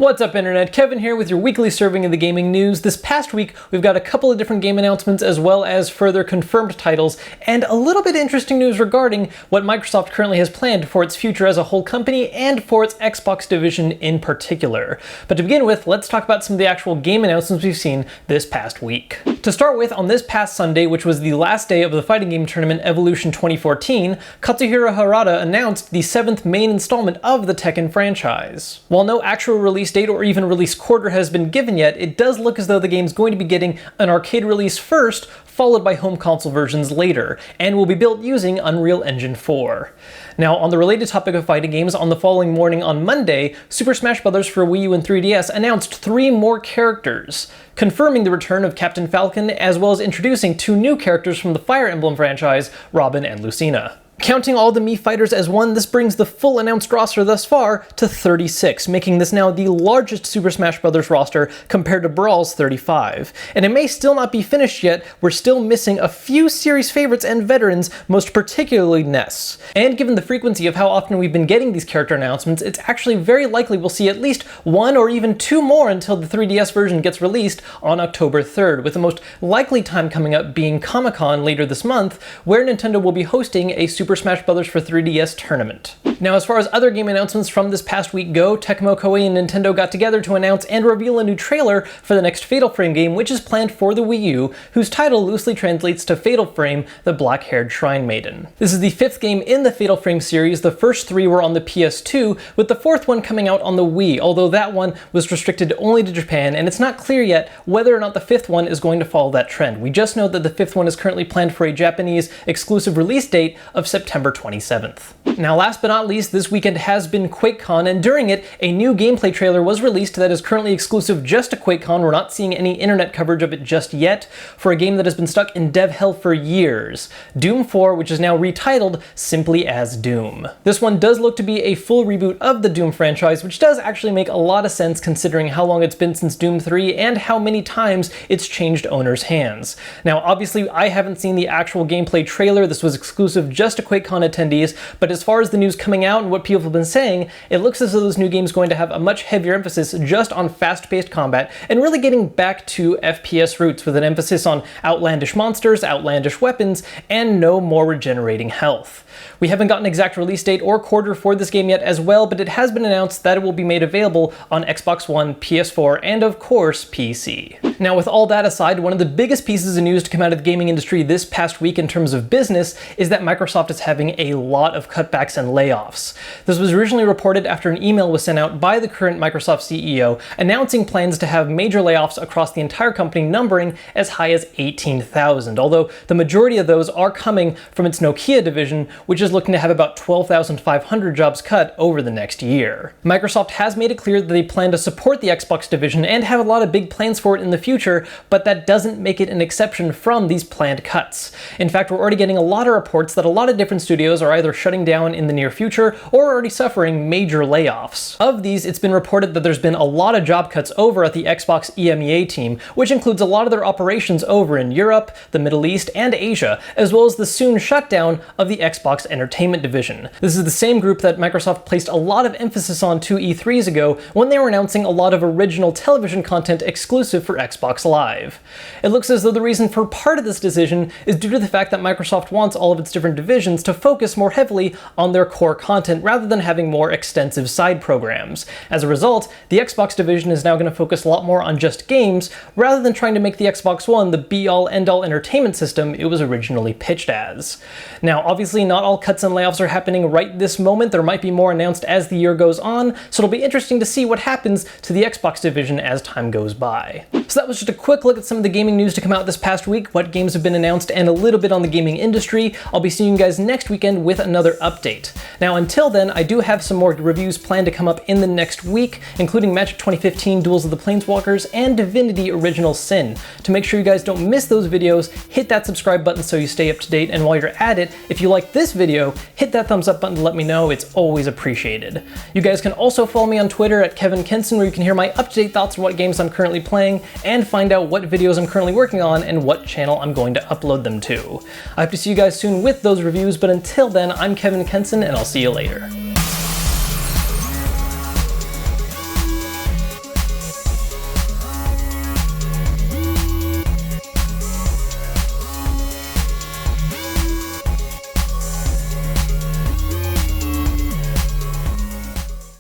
What's up, Internet? Kevin here with your weekly serving of the gaming news. This past week, we've got a couple of different game announcements as well as further confirmed titles, and a little bit interesting news regarding what Microsoft currently has planned for its future as a whole company and for its Xbox division in particular. But to begin with, let's talk about some of the actual game announcements we've seen this past week. To start with, on this past Sunday, which was the last day of the fighting game tournament Evolution 2014, Katsuhiro Harada announced the 7th main installment of the Tekken franchise. While no actual release date or even release quarter has been given yet, it does look as though the game's going to be getting an arcade release first, followed by home console versions later, and will be built using Unreal Engine 4. Now, on the related topic of fighting games, on the following morning on Monday, Super Smash Bros. For Wii U and 3DS announced 3 more characters, confirming the return of Captain Falcon, as well as introducing 2 new characters from the Fire Emblem franchise, Robin and Lucina. Counting all the Mii fighters as one, this brings the full announced roster thus far to 36, making this now the largest Super Smash Bros. Roster compared to Brawl's 35. And it may still not be finished yet, we're still missing a few series favorites and veterans, most particularly Ness. And given the frequency of how often we've been getting these character announcements, it's actually very likely we'll see at least 1 or even 2 more until the 3DS version gets released on October 3rd, with the most likely time coming up being Comic-Con later this month, where Nintendo will be hosting a Super Smash Bros. For 3DS tournament. Now, as far as other game announcements from this past week go, Tecmo Koei and Nintendo got together to announce and reveal a new trailer for the next Fatal Frame game, which is planned for the Wii U, whose title loosely translates to Fatal Frame, the Black-Haired Shrine Maiden. This is the 5th game in the Fatal Frame series. The first 3 were on the PS2, with the 4th one coming out on the Wii, although that one was restricted only to Japan, and it's not clear yet whether or not the 5th one is going to follow that trend. We just know that the 5th one is currently planned for a Japanese exclusive release date of September 27th. Now, last but not least, this weekend has been QuakeCon, and during it, a new gameplay trailer was released that is currently exclusive just to QuakeCon. We're not seeing any internet coverage of it just yet, for a game that has been stuck in dev hell for years. Doom 4, which is now retitled simply as Doom. This one does look to be a full reboot of the Doom franchise, which does actually make a lot of sense considering how long it's been since Doom 3 and how many times it's changed owners' hands. Now, obviously, I haven't seen the actual gameplay trailer. This was exclusive just to QuakeCon attendees, but as far as the news coming out and what people have been saying, it looks as though this new game is going to have a much heavier emphasis just on fast-paced combat and really getting back to FPS roots, with an emphasis on outlandish monsters, outlandish weapons, and no more regenerating health. We haven't gotten an exact release date or quarter for this game yet as well, but it has been announced that it will be made available on Xbox One, PS4, and of course, PC. Now, with all that aside, one of the biggest pieces of news to come out of the gaming industry this past week in terms of business is that Microsoft is having a lot of cutbacks and layoffs. This was originally reported after an email was sent out by the current Microsoft CEO announcing plans to have major layoffs across the entire company, numbering as high as 18,000, although the majority of those are coming from its Nokia division, which is looking to have about 12,500 jobs cut over the next year. Microsoft has made it clear that they plan to support the Xbox division and have a lot of big plans for it in the future, but that doesn't make it an exception from these planned cuts. In fact, we're already getting a lot of reports that a lot of different studios are either shutting down in the near future or already suffering major layoffs. Of these, it's been reported that there's been a lot of job cuts over at the Xbox EMEA team, which includes a lot of their operations over in Europe, the Middle East, and Asia, as well as the soon shutdown of the Xbox Entertainment division. This is the same group that Microsoft placed a lot of emphasis on 2 E3s ago when they were announcing a lot of original television content exclusive for Xbox Live. It looks as though the reason for part of this decision is due to the fact that Microsoft wants all of its different divisions to focus more heavily on their core content rather than having more extensive side programs. As a result, the Xbox division is now going to focus a lot more on just games rather than trying to make the Xbox One the be-all end-all entertainment system it was originally pitched as. Now, obviously, not all cuts and layoffs are happening right this moment. There might be more announced as the year goes on, so it'll be interesting to see what happens to the Xbox division as time goes by. So that was just a quick look at some of the gaming news to come out this past week, what games have been announced, and a little bit on the gaming industry. I'll be seeing you guys next weekend with another update. Now, until then, I do have some more reviews planned to come up in the next week, including Magic 2015 Duels of the Planeswalkers and Divinity Original Sin. To make sure you guys don't miss those videos, hit that subscribe button so you stay up to date, and while you're at it, if you like this video, hit that thumbs up button to let me know. It's always appreciated. You guys can also follow me on Twitter at Kevin Kenson, where you can hear my up-to-date thoughts on what games I'm currently playing and find out what videos I'm currently working on and what channel I'm going to upload them to. I hope to see you guys soon with those reviews, but until then, I'm Kevin Kenson, and I'll see you later.